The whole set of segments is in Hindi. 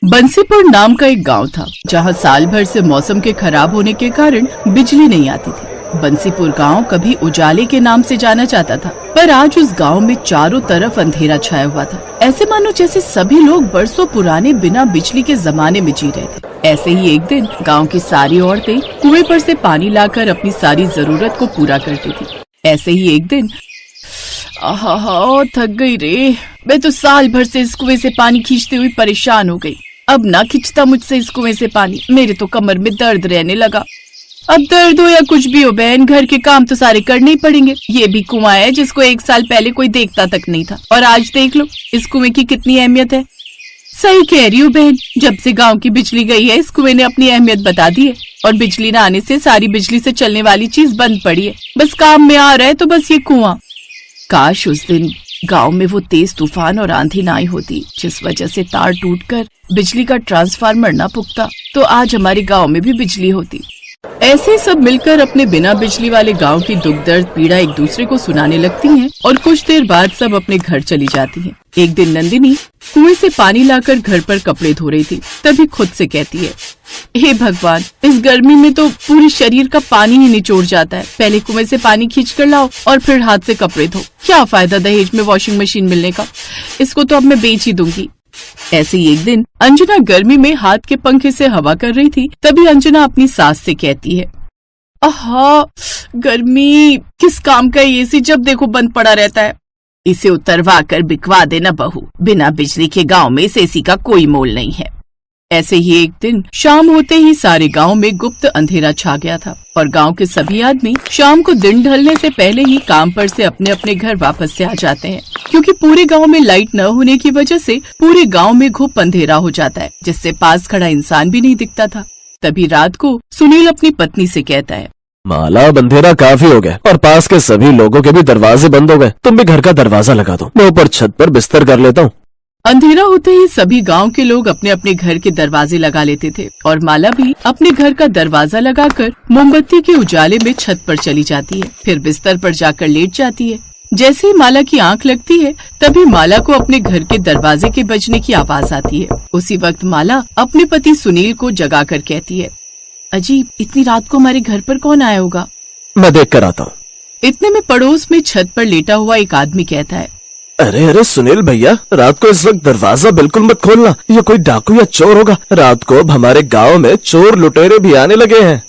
बंसीपुर नाम का एक गांव था जहां साल भर से मौसम के खराब होने के कारण बिजली नहीं आती थी। बंसीपुर गांव कभी उजाले के नाम से जाना जाता था, पर आज उस गांव में चारों तरफ अंधेरा छाया हुआ था। ऐसे मानो जैसे सभी लोग बरसों पुराने बिना बिजली के जमाने में जी रहे थे। ऐसे ही एक दिन गांव की सारी औरतें कुएं पर से पानी लाकर अपनी सारी जरूरत को पूरा करती थी। ऐसे ही एक दिन आहा, थक गई रे, मैं तो साल भर से इस कुएं से पानी खींचते हुए परेशान हो गई। अब ना खींचता मुझसे इस कुएं से पानी, मेरे तो कमर में दर्द रहने लगा। अब दर्द हो या कुछ भी हो बहन, घर के काम तो सारे करने ही पड़ेंगे। ये भी कुआं है जिसको एक साल पहले कोई देखता तक नहीं था, और आज देख लो इस कुएं की कितनी अहमियत है। सही कह रही हूँ बहन, जब से गांव की बिजली गई है इस कुएं ने अपनी अहमियत बता दी है, और बिजली न आने से सारी बिजली से चलने वाली चीज बंद पड़ी है। बस काम में आ रहा है तो बस ये कुआं। काश उस दिन गांव में वो तेज तूफान और आंधी ना आई होती जिस वजह से तार टूटकर बिजली का ट्रांसफार्मर ना पुकता, तो आज हमारे गांव में भी बिजली होती। ऐसे सब मिलकर अपने बिना बिजली वाले गांव की दुख दर्द पीड़ा एक दूसरे को सुनाने लगती हैं, और कुछ देर बाद सब अपने घर चली जाती हैं। एक दिन नंदिनी कुएं से पानी लाकर घर पर कपड़े धो रही थी, तभी खुद से कहती है, हे भगवान, इस गर्मी में तो पूरे शरीर का पानी ही निचोड़ जाता है। पहले कुएं से पानी खींच कर लाओ और फिर हाथ से कपड़े धो। क्या फायदा दहेज में वॉशिंग मशीन मिलने का, इसको तो अब मैं बेच ही दूंगी। ऐसे ही एक दिन अंजना गर्मी में हाथ के पंखे से हवा कर रही थी, तभी अंजना अपनी सास से कहती है, आहा, गर्मी, किस काम का ये एसी जब देखो बंद पड़ा रहता है। इसे उतरवा कर बिकवा देना बहू, बिना बिजली के गांव में इस एसी का कोई मोल नहीं है। ऐसे ही एक दिन शाम होते ही सारे गांव में गुप्त अंधेरा छा गया था, और गांव के सभी आदमी शाम को दिन ढलने से पहले ही काम पर से अपने अपने घर वापस से आ जाते हैं, क्योंकि पूरे गांव में लाइट न होने की वजह से पूरे गांव में घुप अंधेरा हो जाता है, जिससे पास खड़ा इंसान भी नहीं दिखता था। तभी रात को सुनील अपनी पत्नी से कहता है, माला, अंधेरा काफी हो गया और पास के सभी लोगों के भी दरवाजे बंद हो गए। तुम भी घर का दरवाजा लगा दो, मैं ऊपर छत पर बिस्तर कर लेता हूँ। अंधेरा होते ही सभी गांव के लोग अपने अपने घर के दरवाजे लगा लेते थे, और माला भी अपने घर का दरवाजा लगाकर मोमबत्ती के उजाले में छत पर चली जाती है, फिर बिस्तर पर जाकर लेट जाती है। जैसे ही माला की आंख लगती है तभी माला को अपने घर के दरवाजे के बजने की आवाज आती है। उसी वक्त माला अपने पति सुनील को जगाकर कहती है, अजीब, इतनी रात को हमारे घर पर कौन आया होगा? मैं देख कर आता हूँ। इतने में पड़ोस में छत पर लेटा हुआ एक आदमी कहता है, अरे अरे सुनील भैया, रात को इस वक्त दरवाजा बिल्कुल मत खोलना, ये कोई डाकू या चोर होगा। रात को अब हमारे गांव में चोर लुटेरे भी आने लगे हैं।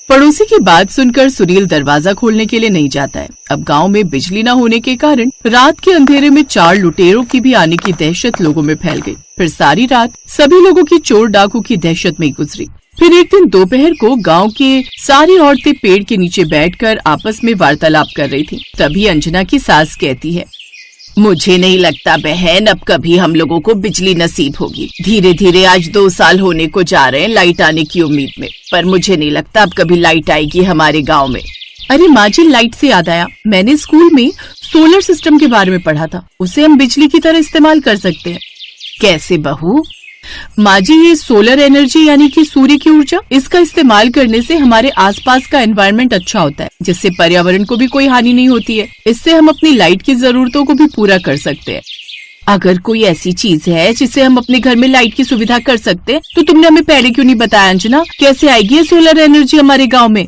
पड़ोसी की बात सुनकर सुनील दरवाजा खोलने के लिए नहीं जाता है। अब गांव में बिजली न होने के कारण रात के अंधेरे में 4 लुटेरों की भी आने की दहशत लोगों में फैल गई। फिर सारी रात सभी लोगों की चोर डाकू की दहशत में गुजरी। फिर एक दिन दोपहर को गांव के सारी औरतें पेड़ के नीचे बैठकर आपस में वार्तालाप कर रही थी। तभी अंजना की सास कहती है, मुझे नहीं लगता बहन अब कभी हम लोगों को बिजली नसीब होगी। धीरे धीरे आज 2 साल होने को जा रहे हैं लाइट आने की उम्मीद में, पर मुझे नहीं लगता अब कभी लाइट आएगी हमारे गांव में। अरे माँ जी, लाइट से याद आया, मैंने स्कूल में सोलर सिस्टम के बारे में पढ़ा था, उसे हम बिजली की तरह इस्तेमाल कर सकते हैं। कैसे बहू? माँ जी, ये सोलर एनर्जी यानी कि सूर्य की ऊर्जा, इसका इस्तेमाल करने से हमारे आसपास का एनवायरनमेंट अच्छा होता है, जिससे पर्यावरण को भी कोई हानि नहीं होती है। इससे हम अपनी लाइट की जरूरतों को भी पूरा कर सकते हैं। अगर कोई ऐसी चीज है जिससे हम अपने घर में लाइट की सुविधा कर सकते हैं, तो तुमने हमें पहले क्यों नहीं बताया अंजना? कैसे आएगी ये सोलर एनर्जी हमारे गाँव में?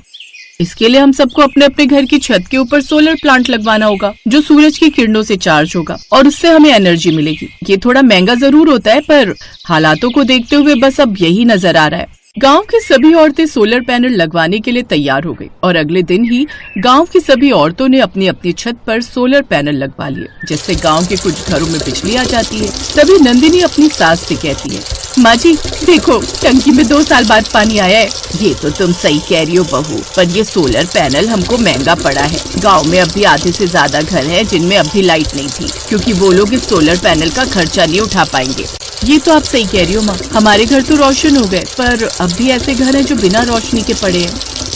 इसके लिए हम सबको अपने अपने घर की छत के ऊपर सोलर प्लांट लगवाना होगा, जो सूरज की किरणों से चार्ज होगा, और उससे हमें एनर्जी मिलेगी। ये थोड़ा महंगा जरूर होता है, पर हालातों को देखते हुए बस अब यही नजर आ रहा है। गांव की सभी औरतें सोलर पैनल लगवाने के लिए तैयार हो गई, और अगले दिन ही गांव की सभी औरतों ने अपनी अपनी छत पर सोलर पैनल लगवा लिए, जिससे गांव के कुछ घरों में बिजली आ जाती है। तभी नंदिनी अपनी सास से कहती है, माँ जी देखो, टंकी में 2 साल बाद पानी आया है। ये तो तुम सही कह रही हो बहू, पर ये सोलर पैनल हमको महंगा पड़ा है। गांव में अभी आधे से ज्यादा घर हैं जिनमें अभी लाइट नहीं थी, क्योंकि वो लोग इस सोलर पैनल का खर्चा नहीं उठा पाएंगे। ये तो आप सही कह रही हो माँ, हमारे घर तो रोशन हो गए, पर अब भी ऐसे घर हैं जो बिना रोशनी के पड़े हैं।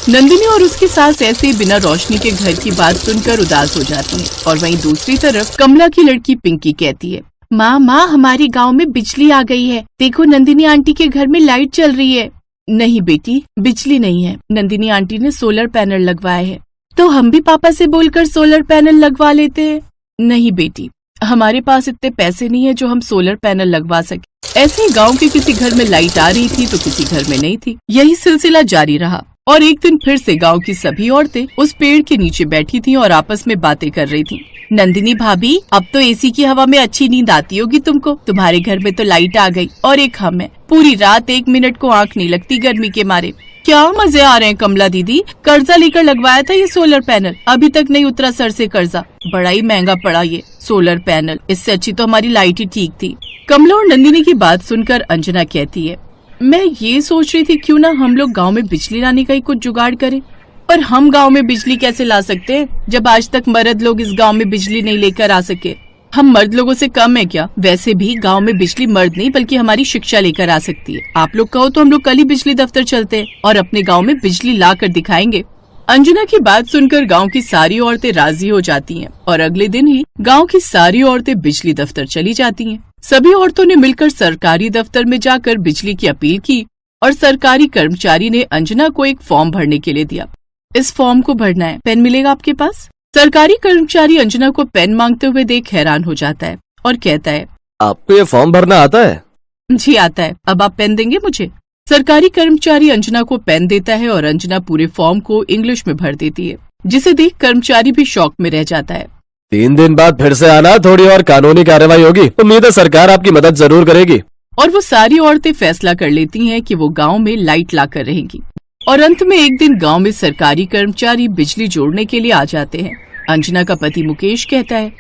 नंदिनी और उसकी सास ऐसे बिना रोशनी के घर की बात सुनकर उदास हो जाती है, और वहीं दूसरी तरफ कमला की लड़की पिंकी कहती है, माँ, हमारे गांव में बिजली आ गई है। देखो, नंदिनी आंटी के घर में लाइट चल रही है। नहीं बेटी, बिजली नहीं है, नंदिनी आंटी ने सोलर पैनल लगवाए है। तो हम भी पापा से बोलकर सोलर पैनल लगवा लेते हैं। नहीं बेटी, हमारे पास इतने पैसे नहीं है जो हम सोलर पैनल लगवा सके। ऐसे ही गांव के किसी घर में लाइट आ रही थी तो किसी घर में नहीं थी। यही सिलसिला जारी रहा और एक दिन फिर से गांव की सभी औरतें उस पेड़ के नीचे बैठी थीं और आपस में बातें कर रही थीं। नंदिनी भाभी, अब तो एसी की हवा में अच्छी नींद आती होगी तुमको। तुम्हारे घर में तो लाइट आ गई और एक हम है, पूरी रात 1 मिनट को आंख नहीं लगती गर्मी के मारे। क्या मजे आ रहे हैं कमला दीदी, कर्जा लेकर लगवाया था ये सोलर पैनल, अभी तक नहीं उतरा सर से कर्जा। बड़ा ही महंगा पड़ा ये सोलर पैनल, इससे अच्छी तो हमारी लाइट ही ठीक थी। कमला और नंदिनी की बात सुनकर अंजना कहती है, मैं ये सोच रही थी क्यों ना हम लोग गांव में बिजली लाने का ही कुछ जुगाड़ करें। पर हम गांव में बिजली कैसे ला सकते हैं जब आज तक मर्द लोग इस गांव में बिजली नहीं लेकर आ सके। हम मर्द लोगों से कम है क्या? वैसे भी गांव में बिजली मर्द नहीं बल्कि हमारी शिक्षा लेकर आ सकती है। आप लोग कहो तो हम लोग कल ही बिजली दफ्तर चलते हैं और अपने गांव में बिजली ला कर दिखाएंगे। अंजना की बात सुनकर गांव की सारी औरतें राजी हो जाती हैं और अगले दिन ही गांव की सारी औरतें बिजली दफ्तर चली जाती हैं। सभी औरतों ने मिलकर सरकारी दफ्तर में जाकर बिजली की अपील की और सरकारी कर्मचारी ने अंजना को एक फॉर्म भरने के लिए दिया। इस फॉर्म को भरना है, पेन मिलेगा आपके पास? सरकारी कर्मचारी अंजना को पेन मांगते हुए देख हैरान हो जाता है और कहता है, आपको ये फॉर्म भरना आता है? जी आता है। अब आप पेन देंगे मुझे? सरकारी कर्मचारी अंजना को पेन देता है और अंजना पूरे फॉर्म को इंग्लिश में भर देती है, जिसे देख कर्मचारी भी शॉक में रह जाता है। 3 दिन बाद फिर से आना, थोड़ी और कानूनी कार्रवाई होगी। उम्मीद है सरकार आपकी मदद जरूर करेगी। और वो सारी औरतें फैसला कर लेती हैं कि वो गांव में लाइट लाकर रहेंगी। और अंत में एक दिन गांव में सरकारी कर्मचारी बिजली जोड़ने के लिए आ जाते हैं। अंजना का पति मुकेश कहता है,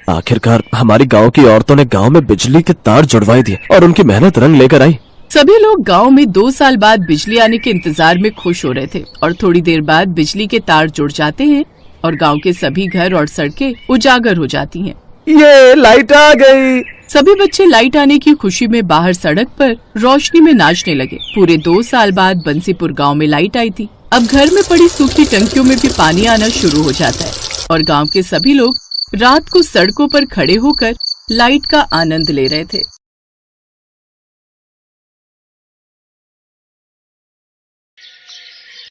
आखिरकार हमारी गांव की औरतों ने गांव में बिजली के तार जुड़वाई दिए और उनकी मेहनत रंग लेकर आई। सभी लोग गांव में 2 साल बाद बिजली आने के इंतजार में खुश हो रहे थे और थोड़ी देर बाद बिजली के तार जुड़ जाते हैं और गांव के सभी घर और सड़कें उजागर हो जाती हैं। ये लाइट आ गई। सभी बच्चे लाइट आने की खुशी में बाहर सड़क पर रोशनी में नाचने लगे। पूरे 2 साल बाद बंसीपुर गांव में लाइट आई थी। अब घर में पड़ी सूखी टंकियों में भी पानी आना शुरू हो जाता है और गांव के सभी लोग रात को सड़कों पर खड़े होकर लाइट का आनंद ले रहे थे।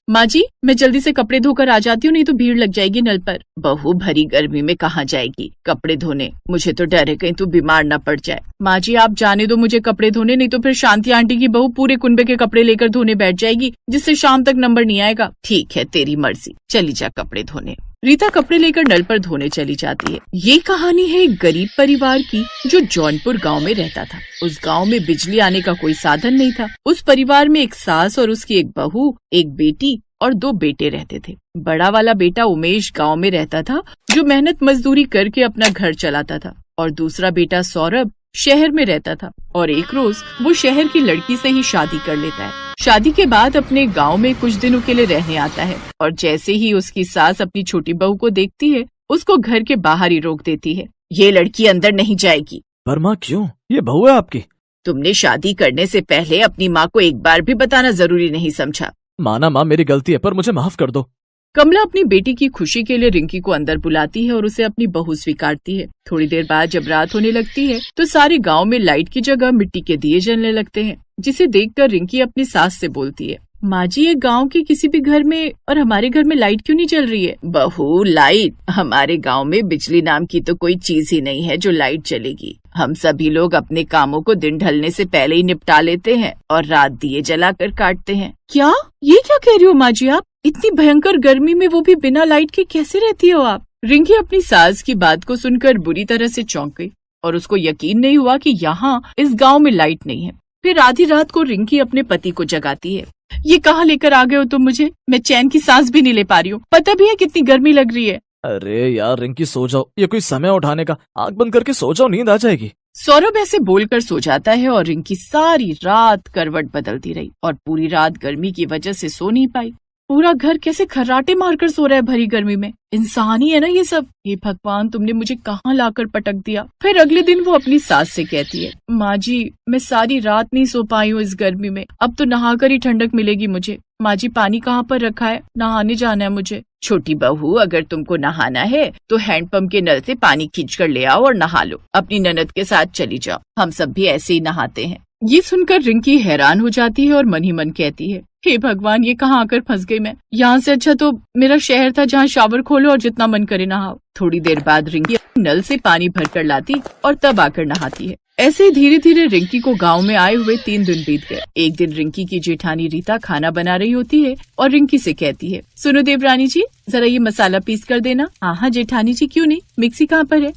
माँ जी, मैं जल्दी से कपड़े धोकर आ जाती हूँ, नहीं तो भीड़ लग जाएगी नल पर। बहू भरी गर्मी में कहाँ जाएगी कपड़े धोने? मुझे तो डर है कहीं तू बीमार न पड़ जाए। माँ जी आप जाने दो मुझे कपड़े धोने, नहीं तो फिर शांति आंटी की बहू पूरे कुनबे के कपड़े लेकर धोने बैठ जाएगी, जिससे शाम तक नंबर नहीं आएगा। ठीक है तेरी मर्जी, चली जा कपड़े धोने। रीता कपड़े लेकर नल पर धोने चली जाती है। ये कहानी है एक गरीब परिवार की जो जौनपुर गांव में रहता था। उस गांव में बिजली आने का कोई साधन नहीं था। उस परिवार में एक सास और उसकी एक बहू, एक बेटी और 2 बेटे रहते थे। बड़ा वाला बेटा उमेश गांव में रहता था, जो मेहनत मजदूरी करके अपना घर चलाता था, और दूसरा बेटा सौरभ शहर में रहता था और एक रोज वो शहर की लड़की से ही शादी कर लेता है। शादी के बाद अपने गांव में कुछ दिनों के लिए रहने आता है और जैसे ही उसकी सास अपनी छोटी बहू को देखती है, उसको घर के बाहर ही रोक देती है। ये लड़की अंदर नहीं जाएगी। पर माँ क्यों? ये बहू है आपकी। तुमने शादी करने से पहले अपनी माँ को एक बार भी बताना जरूरी नहीं समझा। माना माँ मेरी गलती है, पर मुझे माफ कर दो। कमला अपनी बेटी की खुशी के लिए रिंकी को अंदर बुलाती है और उसे अपनी बहू स्वीकारती है। थोड़ी देर बाद जब रात होने लगती है तो सारे गांव में लाइट की जगह मिट्टी के दिए जलने लगते हैं, जिसे देखकर रिंकी अपनी सास से बोलती है, माँ जी ये गांव के किसी भी घर में और हमारे घर में लाइट क्यों नहीं जल रही है? बहू लाइट? हमारे गांव में बिजली नाम की तो कोई चीज ही नहीं है जो लाइट जलेगी। हम सभी लोग अपने कामों को दिन ढलने से पहले ही निपटा लेते हैं और रात दिए जलाकर काटते हैं। क्या? ये क्या कह रही हो माँ जी आप? इतनी भयंकर गर्मी में वो भी बिना लाइट के कैसे रहती हो आप? रिंकी अपनी सास की बात को सुनकर बुरी तरह से चौंक गई और उसको यकीन नहीं हुआ कि यहाँ इस गांव में लाइट नहीं है। फिर आधी रात को रिंकी अपने पति को जगाती है। ये कहाँ लेकर आ गए हो तुम मुझे? मैं चैन की सांस भी नहीं ले पा रही हूँ। पता भी है कितनी गर्मी लग रही है। अरे यार रिंकी सो जाओ, ये कोई समय उठाने का? आंख बंद करके सो जाओ, नींद आ जाएगी। सौरभ ऐसे बोलकर सो जाता है और रिंकी सारी रात करवट बदलती रही और पूरी रात गर्मी की वजह से सो नहीं पाई। पूरा घर कैसे खर्राटे मारकर सो रहा है भरी गर्मी में। इंसान ही है ना ये सब। हे भगवान तुमने मुझे कहाँ लाकर पटक दिया। फिर अगले दिन वो अपनी सास से कहती है, माँ जी मैं सारी रात नहीं सो पाई हूँ इस गर्मी में, अब तो नहाकर ही ठंडक मिलेगी मुझे। माँ जी पानी कहाँ पर रखा है? नहाने जाना है मुझे। छोटी बहू अगर तुमको नहाना है तो हैंडपंप के नल से पानी खींच कर ले आओ और नहा लो। अपनी ननद के साथ चली जाओ, हम सब भी ऐसे ही नहाते हैं। ये सुनकर रिंकी हैरान हो जाती है और मन ही मन कहती है, हे भगवान, ये कहाँ आकर फंस गई मैं। यहाँ से अच्छा तो मेरा शहर था जहाँ शावर खोलो और जितना मन करे नहाओ। थोड़ी देर बाद रिंकी नल से पानी भरकर लाती और तब आकर नहाती है। ऐसे ही धीरे धीरे रिंकी को गांव में आए हुए 3 दिन बीत गए। एक दिन रिंकी की जेठानी रीता खाना बना रही होती है और रिंकी से कहती है, सुनो देवरानी जी, जरा ये मसाला पीस कर देना। हाँ जेठानी जी, क्यों नहीं, मिक्सी कहाँ पर है?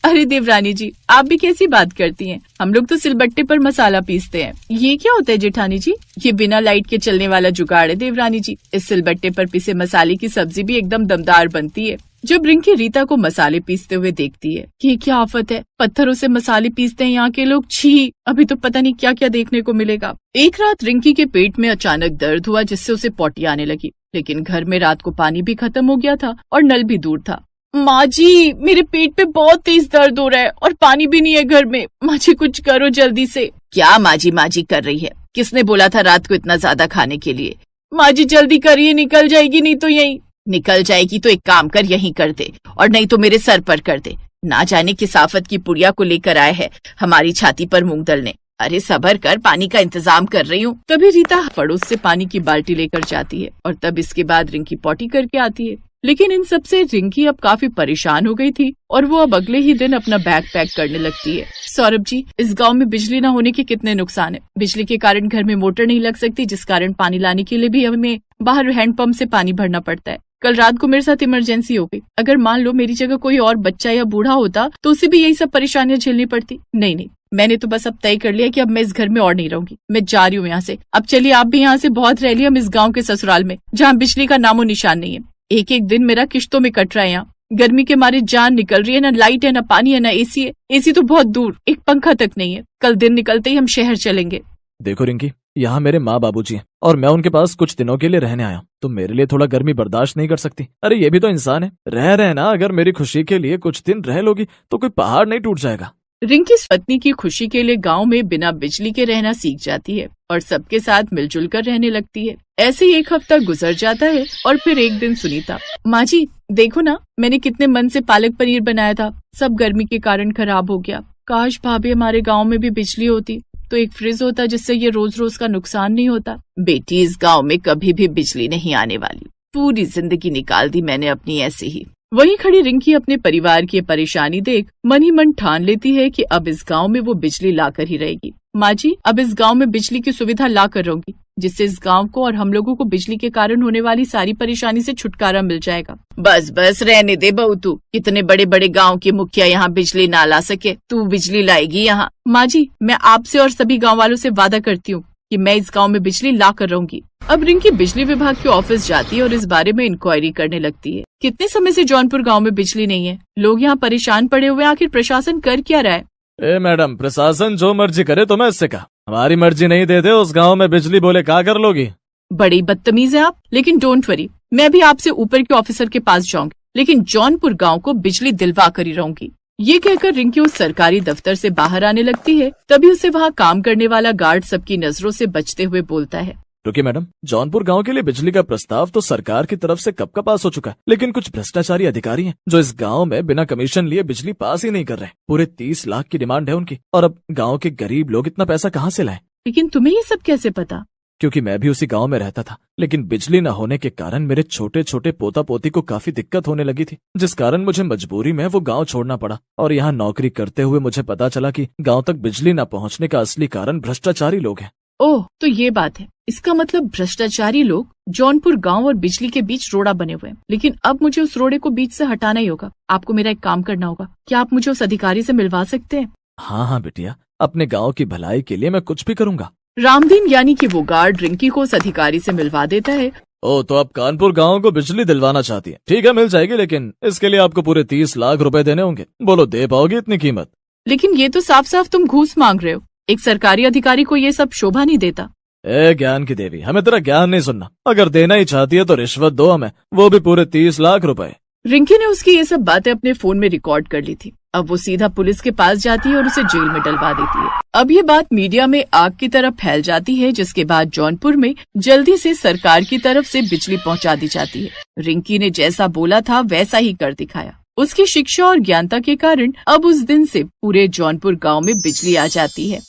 अरे देवरानी जी, आप भी कैसी बात करती हैं? हम लोग तो सिलबट्टे पर मसाला पीसते हैं। ये क्या होता है जेठानी जी? ये बिना लाइट के चलने वाला जुगाड़ है देवरानी जी। इस सिलबट्टे पर पिसे मसाले की सब्जी भी एकदम दमदार बनती है। जब रिंकी रीता को मसाले पीसते हुए देखती है कि ये क्या आफत है, पत्थरों से मसाले पीसते हैं यहाँ के लोग, छी, अभी तो पता नहीं क्या क्या देखने को मिलेगा। एक रात रिंकी के पेट में अचानक दर्द हुआ जिससे उसे पोटी आने लगी, लेकिन घर में रात को पानी भी खत्म हो गया था और नल भी दूर था। माँ जी, मेरे पेट पे बहुत तेज दर्द हो रहा है और पानी भी नहीं है घर में। माँ जी कुछ करो जल्दी से। क्या माँ जी कर रही है? किसने बोला था रात को इतना ज्यादा खाने के लिए? माँ जी जल्दी करिए, निकल जाएगी नहीं तो। यही निकल जाएगी तो एक काम कर, यहीं कर दे, और नहीं तो मेरे सर पर कर दे। ना जाने किस आफत की पुड़िया को लेकर आए है हमारी छाती पर मूंग दलने। अरे सबर कर, पानी का इंतजाम कर रही हूँ। तभी रीता पड़ोस से पानी की बाल्टी लेकर जाती है और तब इसके बाद रिंकी पॉटी करके आती है। लेकिन इन सब से रिंकी अब काफी परेशान हो गई थी और वो अब अगले ही दिन अपना बैग पैक करने लगती है। सौरभ जी, इस गांव में बिजली न होने के कितने नुकसान है। बिजली के कारण घर में मोटर नहीं लग सकती, जिस कारण पानी लाने के लिए भी हमें बाहर हैंडपंप से पानी भरना पड़ता है। कल रात को मेरे साथ इमरजेंसी हो गई। अगर मान लो मेरी जगह कोई और बच्चा या बूढ़ा होता तो उसे भी यही सब परेशानियां झेलनी पड़ती। नहीं, मैंने तो बस अब तय कर लिया कि अब मैं इस घर में और नहीं रहूंगी। मैं जा रही हूँ यहाँ से। अब चलिए आप भी यहाँ से बहुत रह लिया, हम इस गाँव के ससुराल में जहाँ बिजली का नामो निशान नहीं है। एक एक दिन मेरा किश्तों में कट रहा है। यहाँ गर्मी के मारे जान निकल रही है, ना लाइट है, ना पानी है, ना एसी है। एसी तो बहुत दूर, एक पंखा तक नहीं है। कल दिन निकलते ही हम शहर चलेंगे। देखो रिंकी, यहाँ मेरे माँ बाबूजी हैं और मैं उनके पास कुछ दिनों के लिए रहने आया हूँ। तो मेरे लिए थोड़ा गर्मी बर्दाश्त नहीं कर सकती? अरे ये भी तो इंसान है। रह रहना, अगर मेरी खुशी के लिए कुछ दिन रह लोगी तो कोई पहाड़ नहीं टूट जाएगा। रिंकी पत्नी की खुशी के लिए गांव में बिना बिजली के रहना सीख जाती है और सबके साथ मिलजुल कर रहने लगती है। ऐसे ही एक हफ्ता गुजर जाता है और फिर एक दिन सुनीता, माँ जी देखो ना, मैंने कितने मन से पालक पनीर बनाया था, सब गर्मी के कारण खराब हो गया। काश भाभी हमारे गांव में भी बिजली होती तो एक फ्रिज होता जिससे ये रोज रोज का नुकसान नहीं होता। बेटी, इस गांव में कभी भी बिजली नहीं आने वाली। पूरी जिंदगी निकाल दी मैंने अपनी ऐसे ही। वहीं खड़ी रिंकी अपने परिवार की परेशानी देख मन ही मन ठान लेती है कि अब इस गांव में वो बिजली लाकर ही रहेगी। माँ जी, अब इस गांव में बिजली की सुविधा ला कर रहूंगी, जिससे इस गांव को और हम लोगों को बिजली के कारण होने वाली सारी परेशानी से छुटकारा मिल जाएगा। बस बस रहने दे बहू, तू कितने बड़े बड़े गांव के मुखिया यहाँ बिजली ना ला सके, तू बिजली लाएगी यहाँ। माँ जी, मैं आपसे और सभी गाँव वालों से वादा करती हूँ कि मैं इस गांव में बिजली ला कर रहूंगी। अब रिंकी बिजली विभाग के ऑफिस जाती है और इस बारे में इंक्वायरी करने लगती है। कितने समय से जौनपुर गांव में बिजली नहीं है, लोग यहाँ परेशान पड़े हुए, आखिर प्रशासन कर क्या रहा है? ए मैडम, प्रशासन जो मर्जी करे तो मैं इससे कहा, हमारी मर्जी नहीं देते उस गांव में बिजली, बोले क्या कर लोगी? बड़ी बदतमीज है आप। लेकिन डोंट वरी, मैं भी आपसे ऊपर के ऑफिसर के पास जाऊंगी, लेकिन जौनपुर गांव को बिजली दिलवा कर ही रहूंगी। ये कहकर रिंकी उस सरकारी दफ्तर से बाहर आने लगती है। तभी उसे वहाँ काम करने वाला गार्ड सबकी नजरों से बचते हुए बोलता है, रुकिए मैडम, जौनपुर गांव के लिए बिजली का प्रस्ताव तो सरकार की तरफ से कब का पास हो चुका है, लेकिन कुछ भ्रष्टाचारी अधिकारी हैं जो इस गांव में बिना कमीशन लिए बिजली पास ही नहीं कर रहे। पूरे 30 लाख की डिमांड है उनकी, और अब गांव के गरीब लोग इतना पैसा कहाँ से लाएं? लेकिन तुम्हें ये सब कैसे पता? क्योंकि मैं भी उसी गांव में रहता था, लेकिन बिजली न होने के कारण मेरे छोटे छोटे पोता पोती को काफी दिक्कत होने लगी थी, जिस कारण मुझे मजबूरी में वो गांव छोड़ना पड़ा। और यहाँ नौकरी करते हुए मुझे पता चला कि गांव तक बिजली न पहुंचने का असली कारण भ्रष्टाचारी लोग हैं। ओह, तो ये बात है। इसका मतलब भ्रष्टाचारी लोग जौनपुर गांव और बिजली के बीच रोड़ा बने हुए हैं। लेकिन अब मुझे उस रोड़े को बीच से हटाना ही होगा। आपको मेरा एक काम करना होगा। क्या आप मुझे उस अधिकारी से मिलवा सकते हैं? हाँ बिटिया, अपने गाँव की भलाई के लिए मैं कुछ भी करूँगा। रामदीन यानी कि वो गार्ड रिंकी को उस अधिकारी से मिलवा देता है। ओ, तो आप कानपुर गांव को बिजली दिलवाना चाहती हैं? ठीक है, मिल जाएगी, लेकिन इसके लिए आपको पूरे 30 लाख रुपए देने होंगे। बोलो, दे पाओगी इतनी कीमत? लेकिन ये तो साफ साफ तुम घूस मांग रहे हो। एक सरकारी अधिकारी को ये सब शोभा नहीं देता। ए ज्ञान की देवी, हमें तेरा ज्ञान नहीं सुनना। अगर देना ही चाहती है तो रिश्वत दो हमें, वो भी पूरे 30 लाख रुपए। रिंकी ने उसकी ये सब बातें अपने फोन में रिकॉर्ड कर ली थी। अब वो सीधा पुलिस के पास जाती है और उसे जेल में डलवा देती है। अब ये बात मीडिया में आग की तरह फैल जाती है, जिसके बाद जौनपुर में जल्दी से सरकार की तरफ से बिजली पहुंचा दी जाती है। रिंकी ने जैसा बोला था वैसा ही कर दिखाया। उसकी शिक्षा और ज्ञानता के कारण अब उस दिन से पूरे जौनपुर गांव में बिजली आ जाती है।